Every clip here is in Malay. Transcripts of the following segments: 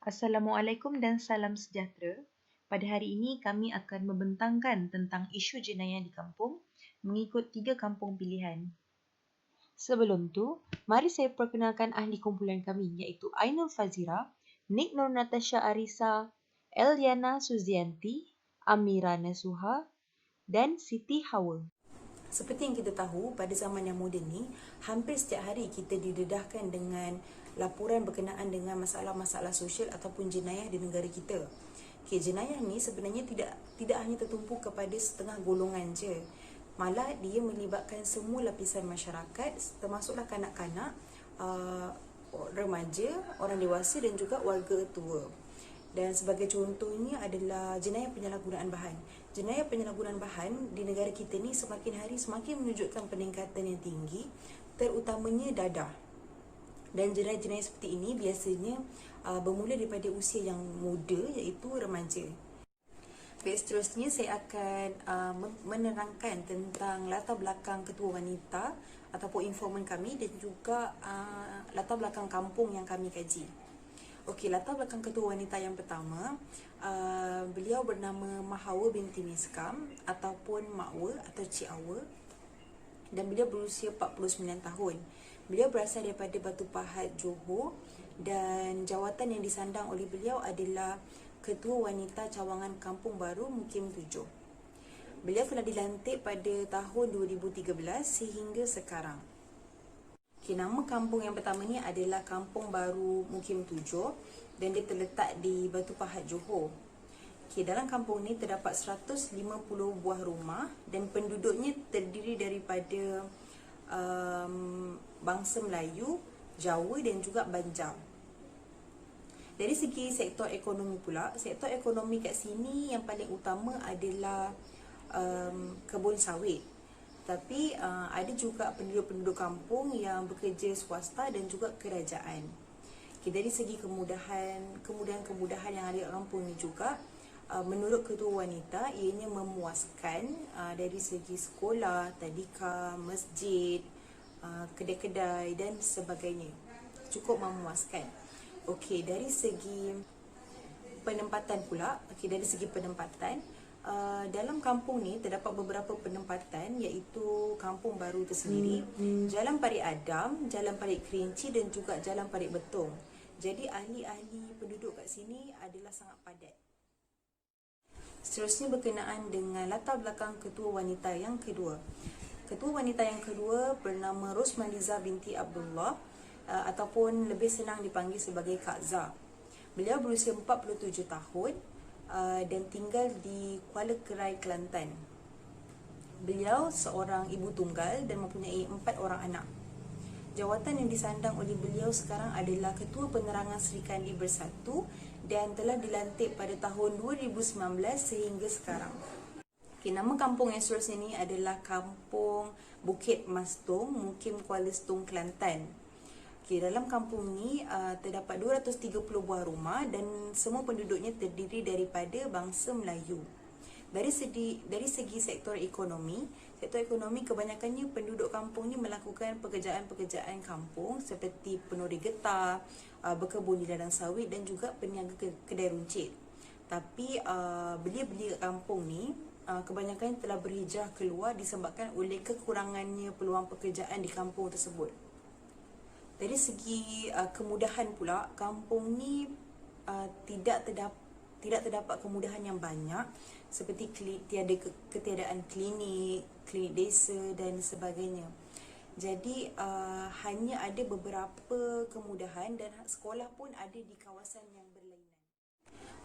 Assalamualaikum dan salam sejahtera. Pada hari ini kami akan membentangkan tentang isu jenayah di kampung mengikut 3 kampung pilihan. Sebelum tu, mari saya perkenalkan ahli kumpulan kami iaitu Ainul Fazira, Nik Nur Natasha Arisa, Eliana Suzianti, Amira Nasuha dan Siti Hawa. Seperti yang kita tahu, pada zaman yang moden ni, hampir setiap hari kita didedahkan dengan laporan berkenaan dengan masalah-masalah sosial ataupun jenayah di negara kita. Okay, jenayah ni sebenarnya tidak hanya tertumpu kepada setengah golongan je. Malah dia melibatkan semua lapisan masyarakat, termasuklah kanak-kanak, remaja, orang dewasa dan juga warga tua. Dan sebagai contohnya adalah jenayah penyalahgunaan bahan. Jenayah penyalahgunaan bahan di negara kita ni semakin hari semakin menunjukkan peningkatan yang tinggi, terutamanya dadah. Dan jenayah-jenayah seperti ini biasanya bermula daripada usia yang muda, iaitu remaja. Baik, seterusnya saya akan menerangkan tentang latar belakang ketua wanita ataupun informan kami dan juga latar belakang kampung yang kami kaji. Okey, latar belakang ketua wanita yang pertama, beliau bernama Mahawa binti Miskam ataupun Makwa atau Cik Awa, dan beliau berusia 49 tahun. Beliau berasal daripada Batu Pahat, Johor, dan jawatan yang disandang oleh beliau adalah Ketua Wanita Cawangan Kampung Baru Mukim 7. Beliau telah dilantik pada tahun 2013 sehingga sekarang. Okay, nama kampung yang pertama ni adalah Kampung Baru Mukim 7 dan dia terletak di Batu Pahat, Johor. Okay, dalam kampung ni terdapat 150 buah rumah dan penduduknya terdiri daripada bangsa Melayu, Jawa dan juga Banjar. Dari segi sektor ekonomi pula, sektor ekonomi kat sini yang paling utama adalah kebun sawit. Tapi ada juga penduduk-penduduk kampung yang bekerja swasta dan juga kerajaan. Okay, dari segi kemudahan yang ada kat kampung ni juga, menurut ketua wanita, ianya memuaskan dari segi sekolah, tadika, masjid, kedai-kedai dan sebagainya. Cukup memuaskan. Okey, dari segi penempatan pula, dalam kampung ni terdapat beberapa penempatan iaitu Kampung Baru tersendiri, Jalan Parit Adam, Jalan Parit Kerinci dan juga Jalan Parit Betong. Jadi ahli-ahli penduduk kat sini adalah sangat padat. Seterusnya berkenaan dengan latar belakang ketua wanita yang kedua. Ketua wanita yang kedua bernama Rosmaliza binti Abdullah, ataupun lebih senang dipanggil sebagai Kak Zah. Beliau berusia 47 tahun dan tinggal di Kuala Kerai, Kelantan. Beliau seorang ibu tunggal dan mempunyai 4 orang anak. Jawatan yang disandang oleh beliau sekarang adalah Ketua Penerangan Serikandi Bersatu dan telah dilantik pada tahun 2019 sehingga sekarang. Okay, nama kampung yang seterusnya ini adalah Kampung Bukit Mastung, Mukim Kuala Stung, Kelantan. Okay, dalam kampung ni terdapat 230 buah rumah dan semua penduduknya terdiri daripada bangsa Melayu. Dari segi sektor ekonomi kebanyakannya penduduk kampung ni melakukan pekerjaan-pekerjaan kampung seperti penuri getah, berkebun di ladang sawit dan juga peniaga kedai runcit. Tapi belia-belia kat kampung ni kebanyakan telah berhijrah keluar disebabkan oleh kekurangannya peluang pekerjaan di kampung tersebut. Dari segi kemudahan pula, kampung ni tidak terdapat kemudahan yang banyak seperti ketiadaan klinik desa dan sebagainya. Jadi hanya ada beberapa kemudahan dan sekolah pun ada di kawasan yang berlainan.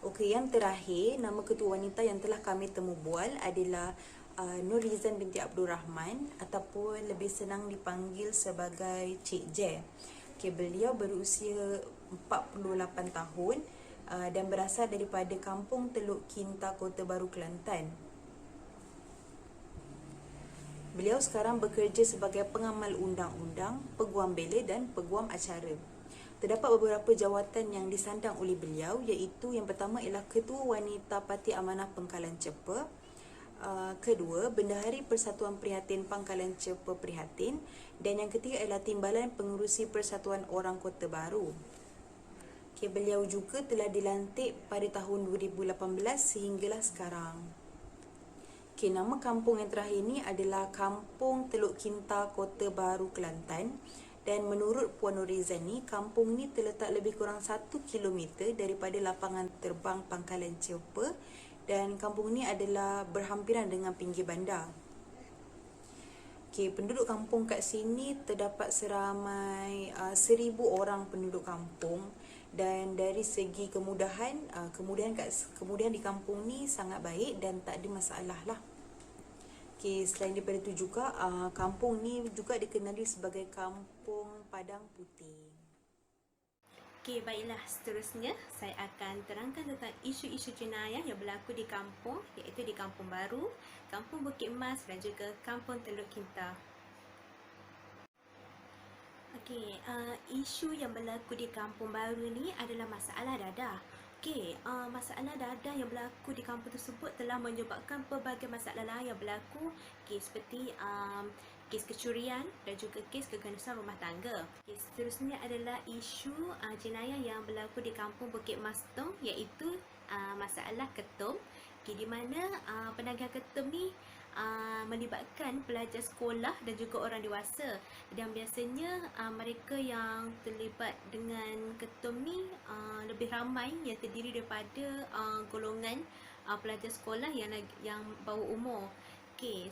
Okey, yang terakhir, nama ketua wanita yang telah kami temu bual adalah Nurizan binti Abdul Rahman ataupun lebih senang dipanggil sebagai Cik J. Okay, beliau berusia 48 tahun dan berasal daripada Kampung Teluk Kinta, Kota Baru, Kelantan. Beliau sekarang bekerja sebagai pengamal undang-undang, peguam bela dan peguam acara. Terdapat beberapa jawatan yang disandang oleh beliau iaitu yang pertama ialah Ketua Wanita Parti Amanah Pangkalan Cepa, kedua Bendahari Persatuan Prihatin Pangkalan Cepa Prihatin, dan yang ketiga ialah Timbalan Pengurusi Persatuan Orang Kota Baru. Beliau juga telah dilantik pada tahun 2018 sehinggalah sekarang. Nama kampung yang terakhir ini adalah Kampung Teluk Kinta, Kota Baru, Kelantan. Dan menurut Puan Norizan ni, kampung ni terletak lebih kurang 1 kilometer daripada lapangan terbang Pangkalan Cepa, dan kampung ni adalah berhampiran dengan pinggir bandar. Penduduk kampung kat sini terdapat seramai 1,000 orang penduduk kampung, dan dari segi kemudahan di kampung ni sangat baik dan tak ada masalah lah. Selain daripada itu juga, kampung ni juga dikenali sebagai Kampung Padang Putih. Baiklah, seterusnya saya akan terangkan tentang isu-isu jenayah yang berlaku di kampung, iaitu di Kampung Baru, Kampung Bukit Mas dan juga Kampung Teluk Kinta. Isu yang berlaku di Kampung Baru ni adalah masalah dadah. Masalah dadah yang berlaku di kampung tersebut telah menyebabkan pelbagai masalah lain yang berlaku, seperti kes kecurian dan juga kes keganasan rumah tangga. Seterusnya adalah isu jenayah yang berlaku di Kampung Bukit Mas Tong, iaitu masalah ketum, di mana penagih ketum ni melibatkan pelajar sekolah dan juga orang dewasa, dan biasanya mereka yang terlibat dengan ketum ni lebih ramai, yang terdiri daripada golongan pelajar sekolah yang bawah umur.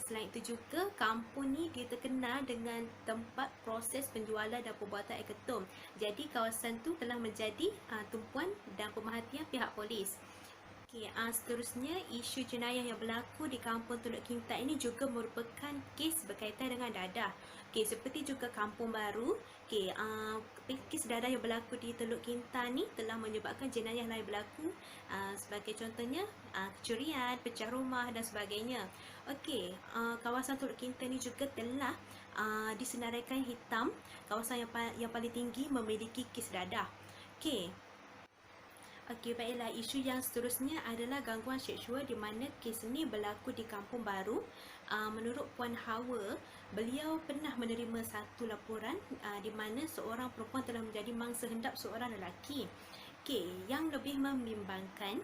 Selain itu juga, kampung ni dia terkenal dengan tempat proses penjualan dan pembuatan air ketum. Jadi kawasan tu telah menjadi tumpuan dan pemerhatian pihak polis. Seterusnya, isu jenayah yang berlaku di Kampung Teluk Kinta ini juga merupakan kes berkaitan dengan dadah. Seperti juga Kampung Baru, kes dadah yang berlaku di Teluk Kinta ni telah menyebabkan jenayah lain berlaku, sebagai contohnya kecurian, pecah rumah dan sebagainya. Kawasan Teluk Kinta ni juga telah disenaraikan hitam, kawasan yang paling tinggi memiliki kes dadah. Baiklah, isu yang seterusnya adalah gangguan seksual, di mana kes ini berlaku di Kampung Baru. Menurut Puan Hawa, beliau pernah menerima satu laporan di mana seorang perempuan telah menjadi mangsa hendap seorang lelaki. Yang lebih membimbangkan,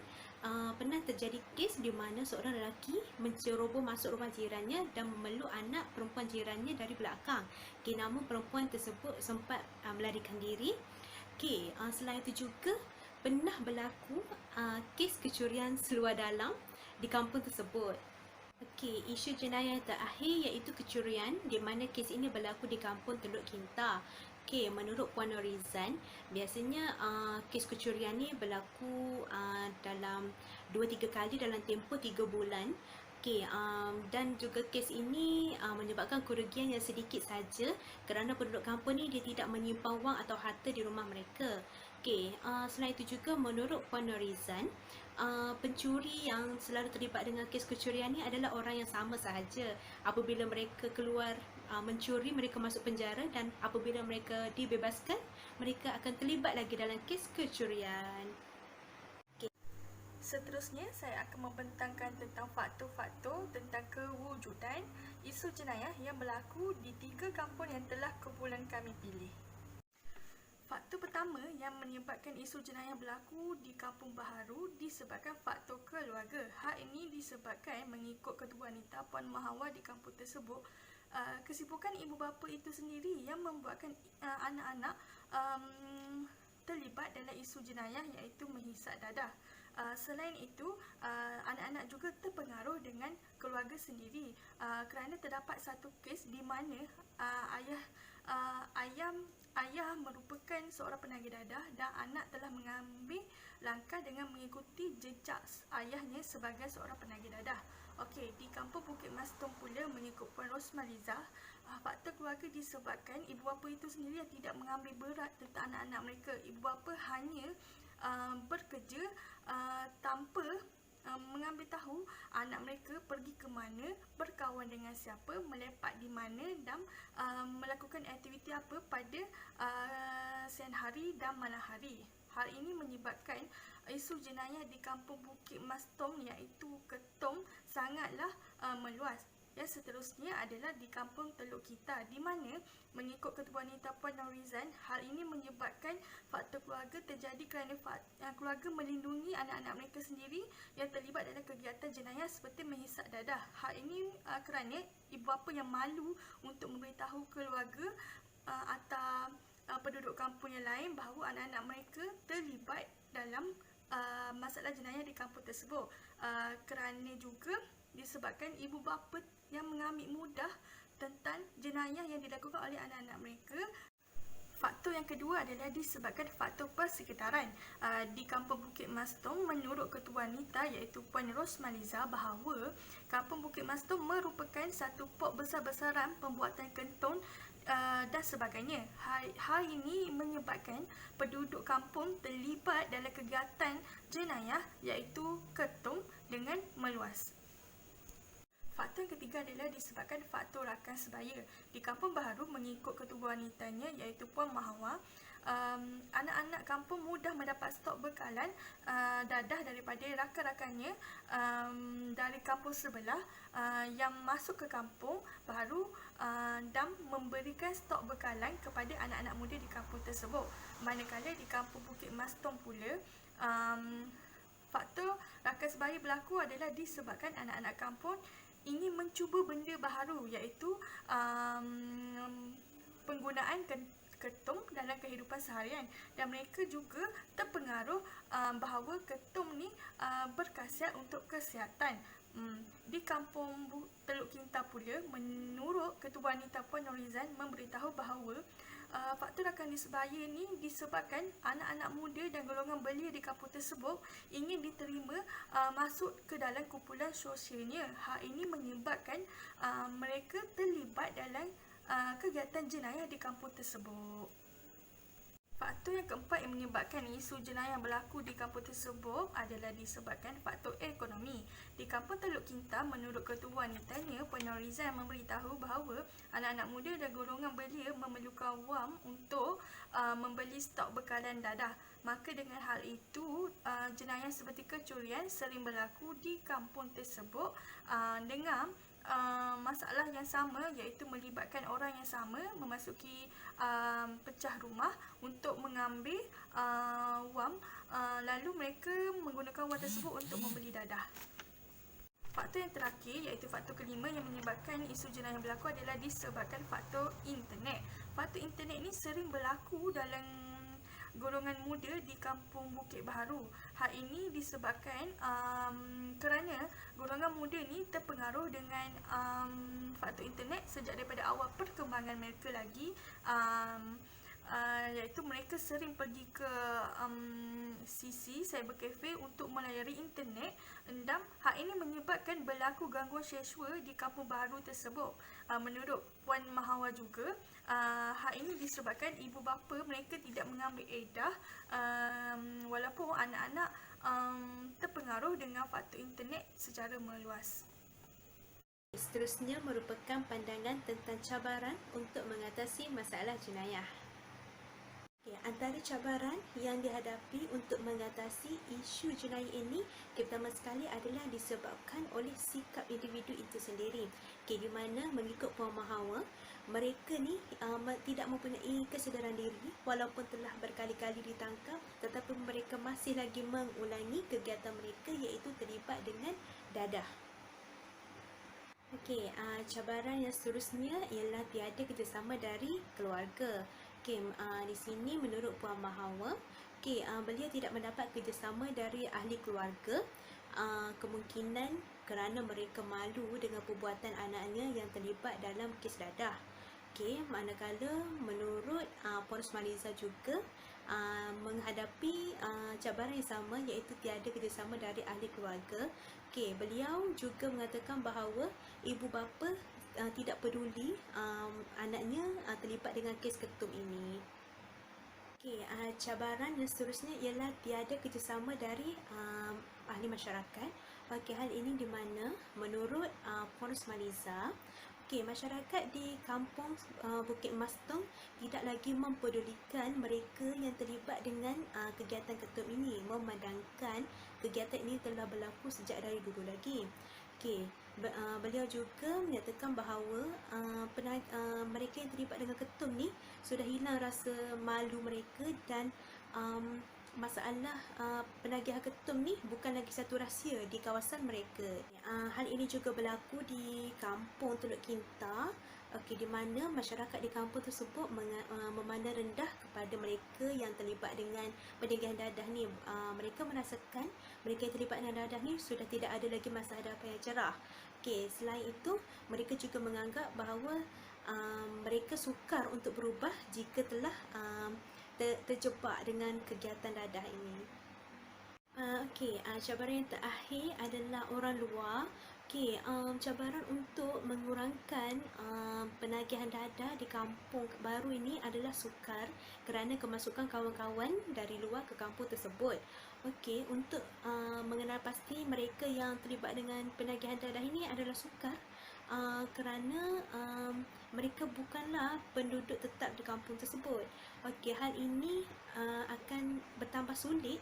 pernah terjadi kes di mana seorang lelaki menceroboh masuk rumah jirannya dan memeluk anak perempuan jirannya dari belakang. Namun perempuan tersebut sempat melarikan diri. Selain itu juga, pernah berlaku kes kecurian seluar dalam di kampung tersebut. Isu jenayah terakhir iaitu kecurian, di mana kes ini berlaku di Kampung Teluk Kinta. Menurut Puan Norizan, biasanya kes kecurian ni berlaku dalam 2-3 kali dalam tempoh 3 bulan. Dan juga kes ini menyebabkan kerugian yang sedikit saja kerana penduduk kampung ni dia tidak menyimpan wang atau harta di rumah mereka. Selain itu juga, menurut Puan Norizan, pencuri yang selalu terlibat dengan kes kecurian ni adalah orang yang sama sahaja. Apabila mereka keluar mencuri, mereka masuk penjara, dan apabila mereka dibebaskan, mereka akan terlibat lagi dalam kes kecurian. Seterusnya, saya akan membentangkan tentang faktor-faktor tentang kewujudan isu jenayah yang berlaku di 3 kampung yang telah kumpulan kami pilih. Faktor pertama yang menyebabkan isu jenayah berlaku di Kampung Baharu disebabkan faktor keluarga. Hal ini disebabkan mengikut Ketua Wanita Puan Mahawa di kampung tersebut, kesibukan ibu bapa itu sendiri yang membuatkan anak-anak terlibat dalam isu jenayah, iaitu menghisap dadah. Selain itu, anak-anak juga terpengaruh dengan keluarga sendiri, kerana terdapat satu kes di mana ayah merupakan seorang penagih dadah dan anak telah mengambil langkah dengan mengikuti jejak ayahnya sebagai seorang penagih dadah. Di Kampung Bukit Mas Tong pula, mengikut Puan Rosmalizah, faktor keluarga disebabkan ibu bapa itu sendiri yang tidak mengambil berat tentang anak-anak mereka. Ibu bapa hanya bekerja tanpa mengambil tahu anak mereka pergi ke mana, berkawan dengan siapa, melepak di mana, dan melakukan aktiviti apa pada siang hari dan malam hari. Hal ini menyebabkan isu jenayah di Kampung Bukit Mas Tong, iaitu ketum, sangatlah meluas. Yang seterusnya adalah di kampung Teluk Kita, di mana mengikut Ketua Wanita Puan Norizan, hal ini menyebabkan faktor keluarga terjadi kerana keluarga melindungi anak-anak mereka sendiri yang terlibat dalam kegiatan jenayah seperti menghisap dadah. Hal ini kerana ibu bapa yang malu untuk memberitahu keluarga atau penduduk kampung yang lain bahawa anak-anak mereka terlibat dalam masalah jenayah di kampung tersebut. Kerana juga disebabkan ibu bapa yang mengambil mudah tentang jenayah yang dilakukan oleh anak-anak mereka. Faktor yang kedua adalah disebabkan faktor persekitaran. Di kampung Bukit Mastong, menurut Ketua Wanita iaitu Puan Rosmaliza, bahawa kampung Bukit Mastong merupakan satu port besar-besaran pembuatan kentong dan sebagainya. Hal ini menyebabkan penduduk kampung terlibat dalam kegiatan jenayah iaitu ketung dengan meluas. Faktor yang ketiga adalah disebabkan faktor rakan sebaya. Di Kampung Baharu, mengikut ketua wanitanya iaitu Puan Mahawa, anak-anak kampung mudah mendapat stok bekalan dadah daripada rakan-rakannya dari kampung sebelah yang masuk ke Kampung Baharu dan memberikan stok bekalan kepada anak-anak muda di kampung tersebut. Manakala di Kampung Bukit Mastong pula, faktor rakan sebaya berlaku adalah disebabkan anak-anak kampung ingin mencuba benda baharu iaitu penggunaan ketung dalam kehidupan seharian, dan mereka juga terpengaruh bahawa ketung ni berkhasiat untuk kesihatan. Di kampung Teluk Kinta pula, menurut Ketua Wanita Puan Norizan memberitahu bahawa faktor rakan sebaya ni disebabkan anak-anak muda dan golongan belia di kampung tersebut ingin diterima masuk ke dalam kumpulan sosialnya. Hal ini menyebabkan mereka terlibat dalam kegiatan jenayah di kampung tersebut. Faktor yang keempat yang menyebabkan isu jenayah berlaku di kampung tersebut adalah disebabkan faktor ekonomi. Di Kampung Teluk Kinta, menurut Ketua Wanitanya, Puan Norizan memberitahu bahawa anak-anak muda dan golongan belia memerlukan wang untuk membeli stok bekalan dadah. Maka dengan hal itu, jenayah seperti kecurian sering berlaku di kampung tersebut dengan masalah yang sama, iaitu melibatkan orang yang sama memasuki pecah rumah untuk mengambil wang, lalu mereka menggunakan wang tersebut untuk membeli dadah. Faktor yang terakhir iaitu faktor kelima yang menyebabkan isu jenayah berlaku adalah disebabkan faktor internet. Faktor internet ini sering berlaku dalam golongan muda di Kampung Bukit Baharu. Hal ini disebabkan kerana golongan muda ni terpengaruh dengan faktor internet sejak daripada awal perkembangan mereka lagi, iaitu mereka sering pergi ke CC, cyber cafe untuk melayari internet, dan hal ini menyebabkan berlaku gangguan seksual di Kampung Baharu tersebut. Menurut Puan Mahawa juga, hal ini disebabkan ibu bapa mereka tidak mengambil edah walaupun anak-anak terpengaruh dengan faktor internet secara meluas. Seterusnya merupakan pandangan tentang cabaran untuk mengatasi masalah jenayah. Antara cabaran yang dihadapi untuk mengatasi isu jenayah ini pertama sekali adalah disebabkan oleh sikap individu itu sendiri. Di mana mengikut Puan Mahawa, mereka ni tidak mempunyai kesedaran diri walaupun telah berkali-kali ditangkap, tetapi mereka masih lagi mengulangi kegiatan mereka iaitu terlibat dengan dadah. Cabaran yang seterusnya ialah tiada kerjasama dari keluarga. Di sini menurut Puan Mahawa, beliau tidak mendapat kerjasama dari ahli keluarga, kemungkinan kerana mereka malu dengan perbuatan anaknya yang terlibat dalam kes dadah. Manakala menurut Puan Rosmaliza juga menghadapi cabaran yang sama iaitu tiada kerjasama dari ahli keluarga. Beliau juga mengatakan bahawa ibu bapa tidak peduli anaknya terlibat dengan kes ketum ini. Cabaran yang seterusnya ialah tiada kerjasama dari ahli masyarakat. Hal ini di mana menurut Puan Rosmaliza, masyarakat di Kampung Bukit Mastong tidak lagi mempedulikan mereka yang terlibat dengan kegiatan ketum ini, memandangkan kegiatan ini telah berlaku sejak dari dulu lagi. Beliau juga menyatakan bahawa mereka yang terlibat dengan ketum ni sudah hilang rasa malu mereka dan masalah penagihan ketum ni bukan lagi satu rahsia di kawasan mereka. Hal ini juga berlaku di kampung Teluk Kinta, di mana masyarakat di kampung tersebut memandang rendah kepada mereka yang terlibat dengan penagihan dadah ni. Mereka merasakan mereka yang terlibat dengan dadah ni sudah tidak ada lagi masa hadapan yang cerah. Selain itu, mereka juga menganggap bahawa mereka sukar untuk berubah jika telah terjebak dengan kegiatan dadah ini. Cabaran yang terakhir adalah orang luar. Cabaran untuk mengurangkan penagihan dadah di kampung baru ini adalah sukar kerana kemasukan kawan-kawan dari luar ke kampung tersebut. Untuk mengenal pasti mereka yang terlibat dengan penagihan dadah ini adalah sukar kerana mereka bukanlah penduduk tetap di kampung tersebut. Hal ini akan bertambah sulit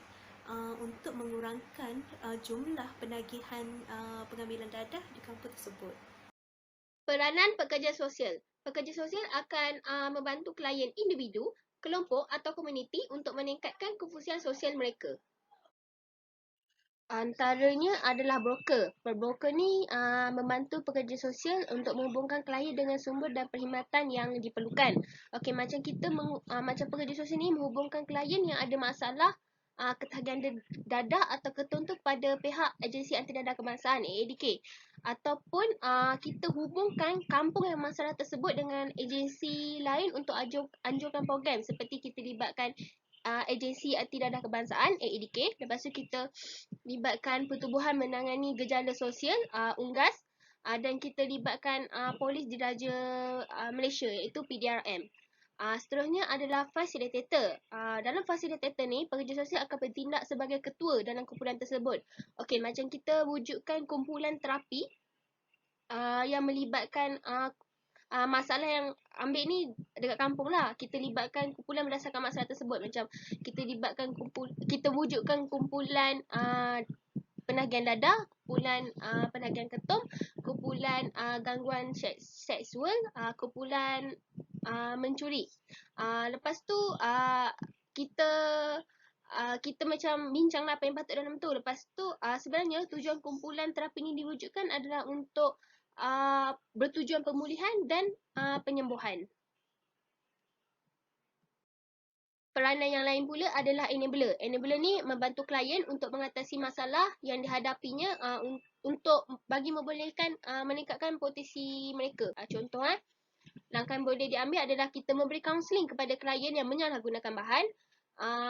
untuk mengurangkan jumlah penagihan pengambilan dadah di kampung tersebut. Peranan pekerja sosial. Pekerja sosial akan membantu klien individu, kelompok atau komuniti untuk meningkatkan kefusian sosial mereka. Antaranya adalah broker. Broker ni membantu pekerja sosial untuk menghubungkan klien dengan sumber dan perkhidmatan yang diperlukan. Macam kita macam pekerja sosial ni menghubungkan klien yang ada masalah ketagihan dadah atau ketuntut pada pihak Agensi Anti Dadah Kebangsaan AADK, ataupun kita hubungkan kampung yang masalah tersebut dengan agensi lain untuk anjurkan program, seperti kita libatkan Agensi Anti Dadah Kebangsaan AADK. Lepas tu kita libatkan Pertubuhan Menangani Gejala Sosial UNGAS, dan kita libatkan Polis Diraja Malaysia iaitu PDRM. Seterusnya adalah fasilitator. Dalam fasilitator ni, pekerja sosial akan bertindak sebagai ketua dalam kumpulan tersebut. Macam kita wujudkan kumpulan terapi yang melibatkan masalah yang ambil ni dekat kampung lah. Kita libatkan kumpulan berdasarkan masalah tersebut. Macam kita wujudkan kumpulan penagihan dadah, kumpulan penagihan ketum, kumpulan gangguan seksual, kumpulan mencuri. Lepas tu kita macam bincang lah apa yang patut dalam tu. Lepas tu sebenarnya tujuan kumpulan terapi ni diwujudkan adalah untuk bertujuan pemulihan dan penyembuhan. Peranan yang lain pula adalah enabler. Enabler ni membantu klien untuk mengatasi masalah yang dihadapinya untuk bagi membolehkan meningkatkan potensi mereka. Contoh, langkah yang boleh diambil adalah kita memberi kaunseling kepada klien yang menyalahgunakan bahan,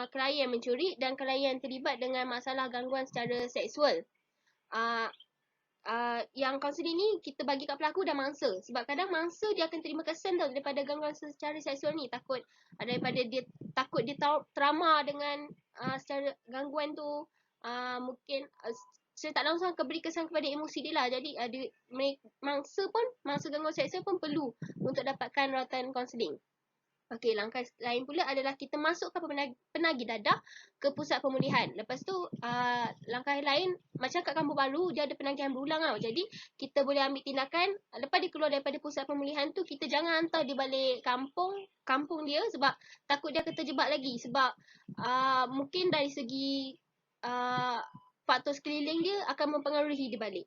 klien yang mencuri dan klien yang terlibat dengan masalah gangguan secara seksual. Yang kaunseling ni kita bagi kat pelaku dan mangsa. Sebab kadang mangsa dia akan terima kesan tau daripada gangguan secara seksual ni. Daripada dia trauma dengan secara gangguan tu. Mungkin saya tak langsung akan beri kesan kepada emosi dia lah. Jadi mangsa gangguan seksual pun perlu untuk dapatkan rawatan kaunseling. Langkah lain pula adalah kita masukkan penagih dadah ke pusat pemulihan. Lepas tu langkah lain macam kat kampung baru dia ada penagihan berulang tau. Jadi kita boleh ambil tindakan lepas dia keluar daripada pusat pemulihan tu, kita jangan hantar dia balik kampung dia sebab takut dia akan terjebak lagi. Sebab mungkin dari segi faktor sekeliling dia akan mempengaruhi dia balik.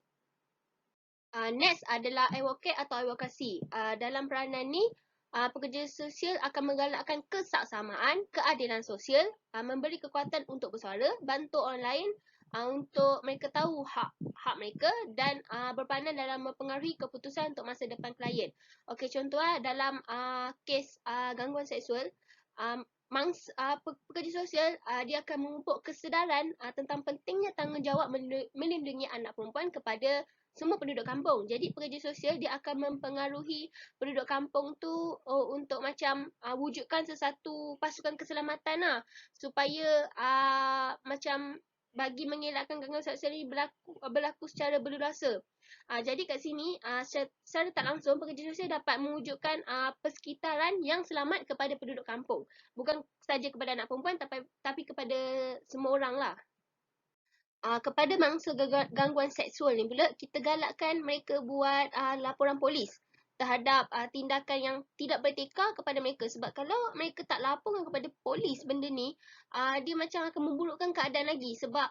Next adalah advocate atau advokasi. Dalam peranan ni pekerja sosial akan menggalakkan kesaksamaan, keadilan sosial, memberi kekuatan untuk bersuara, bantu orang lain untuk mereka tahu hak mereka dan berperanan dalam mempengaruhi keputusan untuk masa depan klien. Contoh dalam kes gangguan seksual, pekerja sosial dia akan memupuk kesedaran tentang pentingnya tanggungjawab melindungi anak perempuan kepada semua penduduk kampung. Jadi pekerja sosial dia akan mempengaruhi penduduk kampung tu untuk macam wujudkan sesuatu pasukan keselamatan lah, supaya macam bagi mengelakkan gangguan seksual ini berlaku secara berleluasa. Jadi kat sini secara tak langsung pekerja sosial dapat mewujudkan persekitaran yang selamat kepada penduduk kampung. Bukan saja kepada anak perempuan tapi kepada semua orang lah. kepada mangsa gangguan seksual ni pula, kita galakkan mereka buat laporan polis terhadap tindakan yang tidak bertekar kepada mereka. Sebab kalau mereka tak laporkan kepada polis benda ni, dia macam akan memburukkan keadaan lagi. Sebab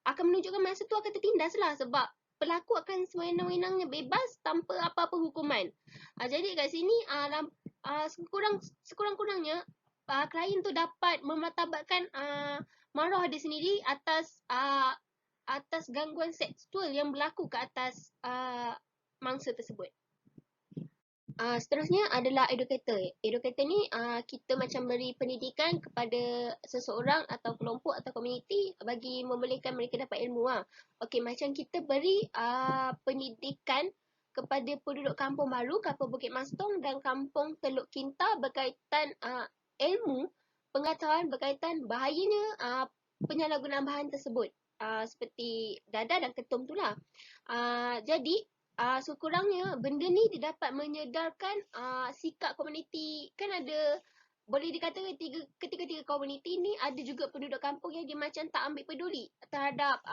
akan menunjukkan masa tu akan tertindas lah. Sebab pelaku akan sewenang-wenangnya bebas tanpa apa-apa hukuman. Jadi kat sini sekurang-kurangnya klien tu dapat memartabatkan marah dia sendiri atas gangguan seksual yang berlaku ke atas mangsa tersebut. Seterusnya adalah educator. Educator ni kita macam beri pendidikan kepada seseorang atau kelompok atau komuniti bagi membolehkan mereka dapat ilmu. Okey, macam kita beri pendidikan kepada penduduk kampung baru, kampung Bukit Mastong dan kampung Teluk Kinta berkaitan ilmu pengetahuan berkaitan bahayanya penyalahgunaan bahan tersebut, seperti dadah dan ketum tu lah. Jadi sekurangnya benda ni dia dapat menyedarkan sikap komuniti. Kan ada, boleh dikatakan ketiga-tiga komuniti ni ada juga penduduk kampung yang dia macam tak ambil peduli terhadap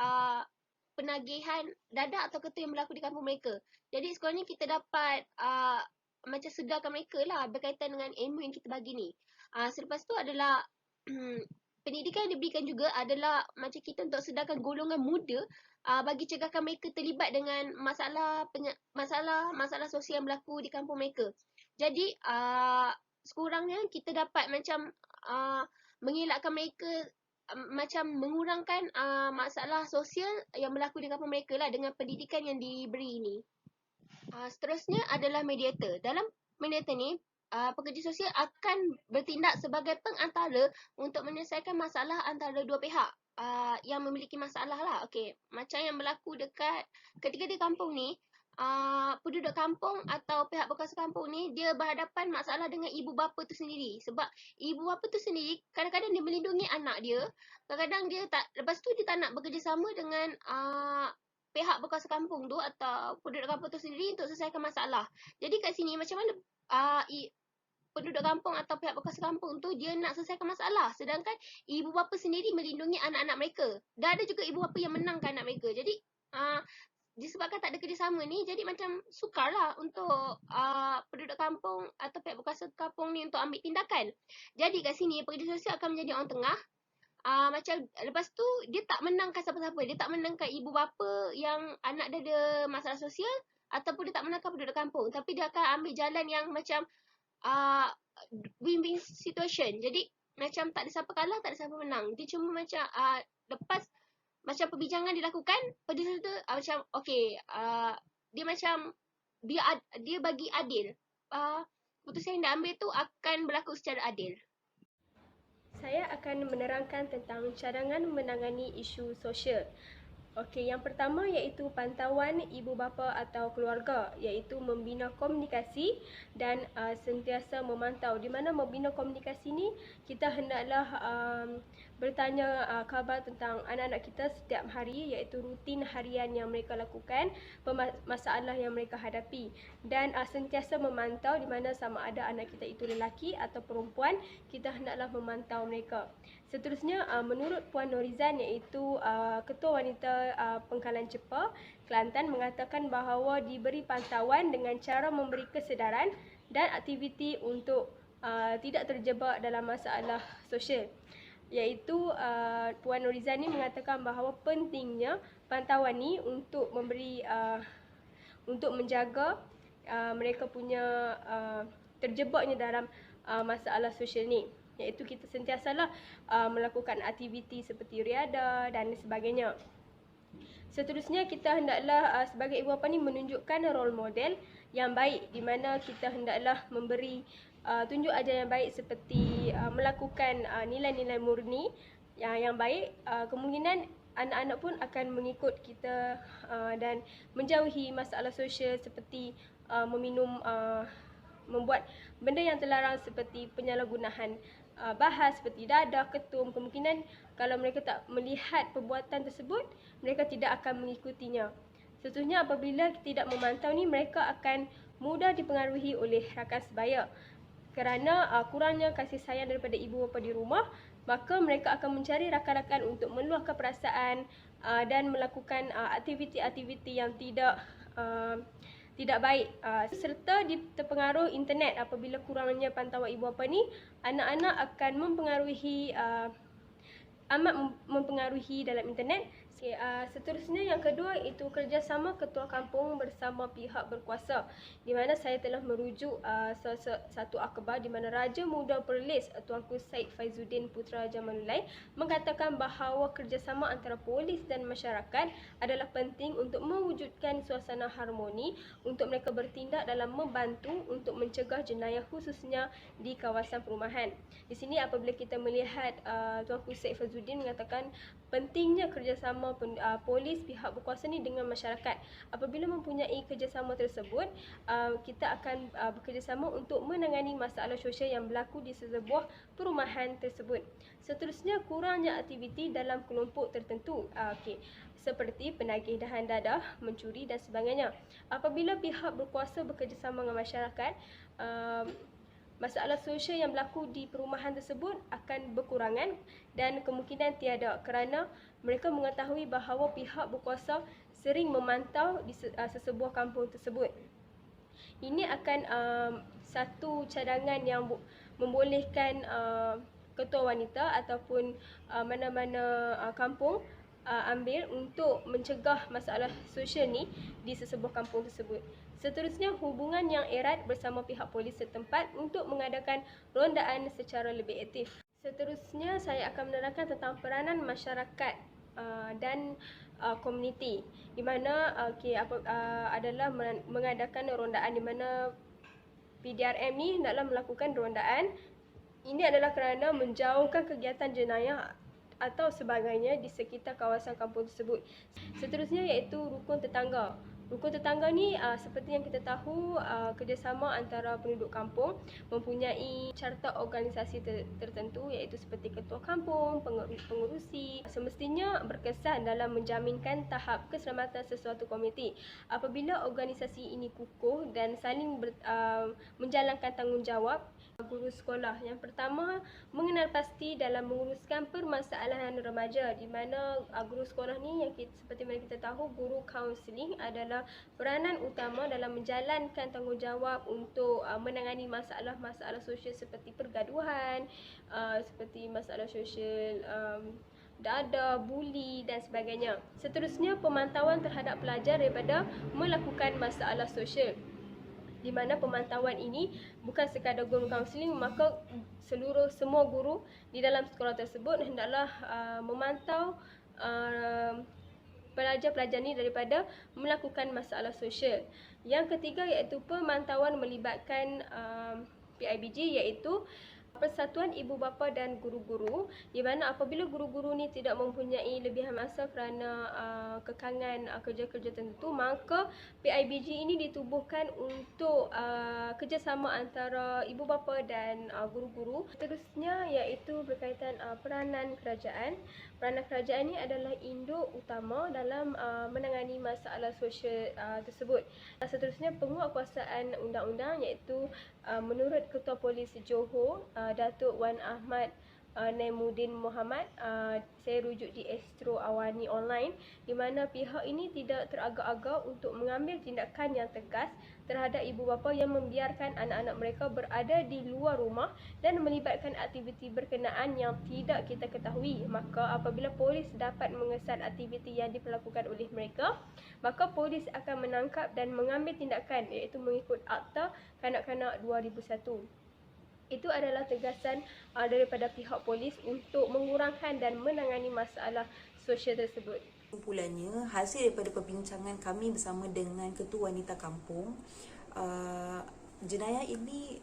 penagihan dadah atau ketum yang berlaku di kampung mereka. Jadi sekurangnya kita dapat macam sedarkan mereka lah berkaitan dengan ilmu yang kita bagi ni. Selepas tu adalah pendidikan yang diberikan juga adalah macam kita untuk sedarkan golongan muda bagi cegahkan mereka terlibat dengan masalah sosial yang berlaku di kampung mereka. Jadi sekurangnya kita dapat macam mengelakkan mereka, macam mengurangkan masalah sosial yang berlaku di kampung mereka lah dengan pendidikan yang diberi ini. Seterusnya adalah mediator. Dalam mediator ni, pekerja sosial akan bertindak sebagai pengantara untuk menyelesaikan masalah antara dua pihak yang memiliki masalah lah. Okey, macam yang berlaku dekat ketika di kampung ni, penduduk kampung atau pihak berkuasa kampung ni dia berhadapan masalah dengan ibu bapa tu sendiri. Sebab ibu bapa tu sendiri kadang-kadang dia melindungi anak dia, kadang-kadang dia tak, lepas tu dia tak nak bekerjasama dengan pihak berkuasa kampung tu atau penduduk kampung tu sendiri untuk selesaikan masalah. Jadi kat sini macam mana penduduk kampung atau pihak berkuasa kampung tu dia nak selesaikan masalah, sedangkan ibu bapa sendiri melindungi anak-anak mereka. Dan ada juga ibu bapa yang menangkan anak mereka. Jadi disebabkan tak ada kerjasama ni, jadi macam sukarlah untuk penduduk kampung atau pihak berkuasa kampung ni untuk ambil tindakan. Jadi kat sini pekerja sosial akan menjadi orang tengah. Macam lepas tu dia tak menangkan siapa-siapa. Dia tak menangkan ibu bapa yang anak dia ada masalah sosial, ataupun dia tak menangkan penduduk kampung. Tapi dia akan ambil jalan yang macam win-win situation. Jadi macam tak ada siapa kalah, tak ada siapa menang. Dia cuma macam lepas macam perbincangan dilakukan, pada situ macam okey, dia macam dia bagi adil. Keputusan yang diambil tu akan berlaku secara adil. Saya akan menerangkan tentang cadangan menangani isu sosial. Okey, yang pertama iaitu pantauan ibu bapa atau keluarga, iaitu membina komunikasi dan sentiasa memantau. Di mana membina komunikasi ni kita hendaklah bertanya khabar tentang anak-anak kita setiap hari, iaitu rutin harian yang mereka lakukan, masalah yang mereka hadapi, dan sentiasa memantau di mana sama ada anak kita itu lelaki atau perempuan, kita hendaklah memantau mereka. Seterusnya, menurut Puan Norizan, iaitu Ketua Wanita Pengkalan Cepa, Kelantan, mengatakan bahawa diberi pantauan dengan cara memberi kesedaran dan aktiviti untuk tidak terjebak dalam masalah sosial. Iaitu Puan Norizan ni mengatakan bahawa pentingnya pantauan ni untuk memberi untuk menjaga mereka punya terjebaknya dalam masalah sosial ni. Iaitu kita sentiasalah melakukan aktiviti seperti riadah dan sebagainya. Seterusnya kita hendaklah sebagai ibu bapa ni menunjukkan role model yang baik, di mana kita hendaklah memberi tunjuk ajar yang baik seperti melakukan nilai-nilai murni yang baik. Kemungkinan anak-anak pun akan mengikut kita dan menjauhi masalah sosial seperti membuat benda yang terlarang seperti penyalahgunaan bahan seperti dadah, ketum. Kemungkinan kalau mereka tak melihat perbuatan tersebut, mereka tidak akan mengikutinya. Seterusnya, apabila tidak memantau ni, mereka akan mudah dipengaruhi oleh rakan sebaya kerana kurangnya kasih sayang daripada ibu bapa di rumah maka mereka akan mencari rakan-rakan untuk meluahkan perasaan dan melakukan aktiviti-aktiviti yang tidak baik, serta terpengaruh internet. Apabila kurangnya pantauan ibu bapa ni, anak-anak akan amat mempengaruhi dalam internet. Seterusnya yang kedua iaitu kerjasama ketua kampung bersama pihak berkuasa, di mana saya telah merujuk satu akhbar di mana Raja Muda Perlis Tuanku Syed Faizuddin Putra Jamaludin mengatakan bahawa kerjasama antara polis dan masyarakat adalah penting untuk mewujudkan suasana harmoni untuk mereka bertindak dalam membantu untuk mencegah jenayah khususnya di kawasan perumahan. Di sini apabila kita melihat Tuanku Syed Faizuddin mengatakan pentingnya kerjasama polis pihak berkuasa ni dengan masyarakat. Apabila mempunyai kerjasama tersebut, kita akan bekerjasama untuk menangani masalah sosial yang berlaku di sesebuah perumahan tersebut. Seterusnya, kurangnya aktiviti dalam kelompok tertentu, seperti penagihan dadah, mencuri dan sebagainya. Apabila pihak berkuasa bekerjasama dengan masyarakat, masalah sosial yang berlaku di perumahan tersebut akan berkurangan dan kemungkinan tiada, kerana mereka mengetahui bahawa pihak berkuasa sering memantau di sesebuah kampung tersebut. Ini akan satu cadangan yang membolehkan ketua wanita ataupun mana-mana kampung ambil untuk mencegah masalah sosial ni di sesebuah kampung tersebut. Seterusnya, hubungan yang erat bersama pihak polis setempat untuk mengadakan rondaan secara lebih aktif. Seterusnya, saya akan menerangkan tentang peranan masyarakat dan komuniti, di mana adalah mengadakan rondaan, di mana PDRM ni hendaklah melakukan rondaan. Ini adalah kerana menjauhkan kegiatan jenayah atau sebagainya di sekitar kawasan kampung tersebut. Seterusnya iaitu rukun tetangga. Rukun tetangga ni seperti yang kita tahu, kerjasama antara penduduk kampung mempunyai carta organisasi tertentu, iaitu seperti ketua kampung, pengurusi, semestinya berkesan dalam menjaminkan tahap keselamatan sesuatu komuniti. Apabila organisasi ini kukuh dan saling menjalankan tanggungjawab, guru sekolah yang pertama mengenal pasti dalam menguruskan permasalahan remaja, di mana guru sekolah ni seperti mana kita tahu, guru kaunseling adalah peranan utama dalam menjalankan tanggungjawab untuk menangani masalah-masalah sosial seperti pergaduhan, seperti masalah sosial dadah, buli dan sebagainya. Seterusnya, pemantauan terhadap pelajar daripada melakukan masalah sosial, di mana pemantauan ini bukan sekadar guru kaunseling, maka semua guru di dalam sekolah tersebut hendaklah memantau pelajar-pelajar ni daripada melakukan masalah sosial. Yang ketiga iaitu pemantauan melibatkan PIBG, iaitu Persatuan Ibu Bapa dan Guru-Guru, di mana apabila guru-guru ni tidak mempunyai lebihan masa kerana kekangan kerja-kerja tertentu, maka PIBG ini ditubuhkan untuk kerjasama antara ibu bapa dan guru-guru. Seterusnya iaitu berkaitan peranan kerajaan. Peranan kerajaan ini adalah induk utama dalam menangani masalah sosial tersebut. Seterusnya, penguatkuasaan undang-undang, iaitu menurut Ketua Polis Johor, Datuk Wan Ahmad Naimuddin Muhammad, saya rujuk di Astro Awani Online, di mana pihak ini tidak teragak-agak untuk mengambil tindakan yang tegas terhadap ibu bapa yang membiarkan anak-anak mereka berada di luar rumah dan melibatkan aktiviti berkenaan yang tidak kita ketahui. Maka apabila polis dapat mengesan aktiviti yang diperlakukan oleh mereka, maka polis akan menangkap dan mengambil tindakan, iaitu mengikut Akta Kanak-Kanak 2001. Itu adalah tegasan daripada pihak polis untuk mengurangkan dan menangani masalah sosial tersebut. Kesimpulannya, hasil daripada perbincangan kami bersama dengan Ketua Wanita Kampung, jenayah ini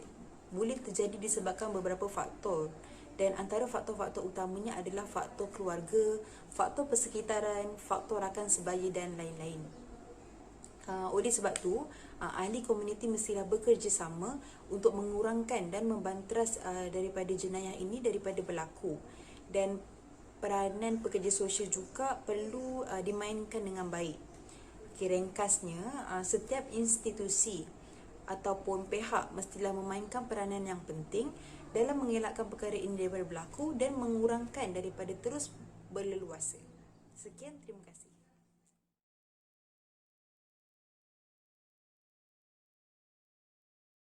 boleh terjadi disebabkan beberapa faktor, dan antara faktor-faktor utamanya adalah faktor keluarga, faktor persekitaran, faktor rakan sebaya dan lain-lain. Oleh sebab tu, ahli komuniti mestilah bekerjasama untuk mengurangkan dan membanteras daripada jenayah ini daripada berlaku, dan peranan pekerja sosial juga perlu dimainkan dengan baik. Ringkasnya, setiap institusi ataupun pihak mestilah memainkan peranan yang penting dalam mengelakkan perkara ini daripada berlaku dan mengurangkan daripada terus berleluasa. Sekian, terima kasih.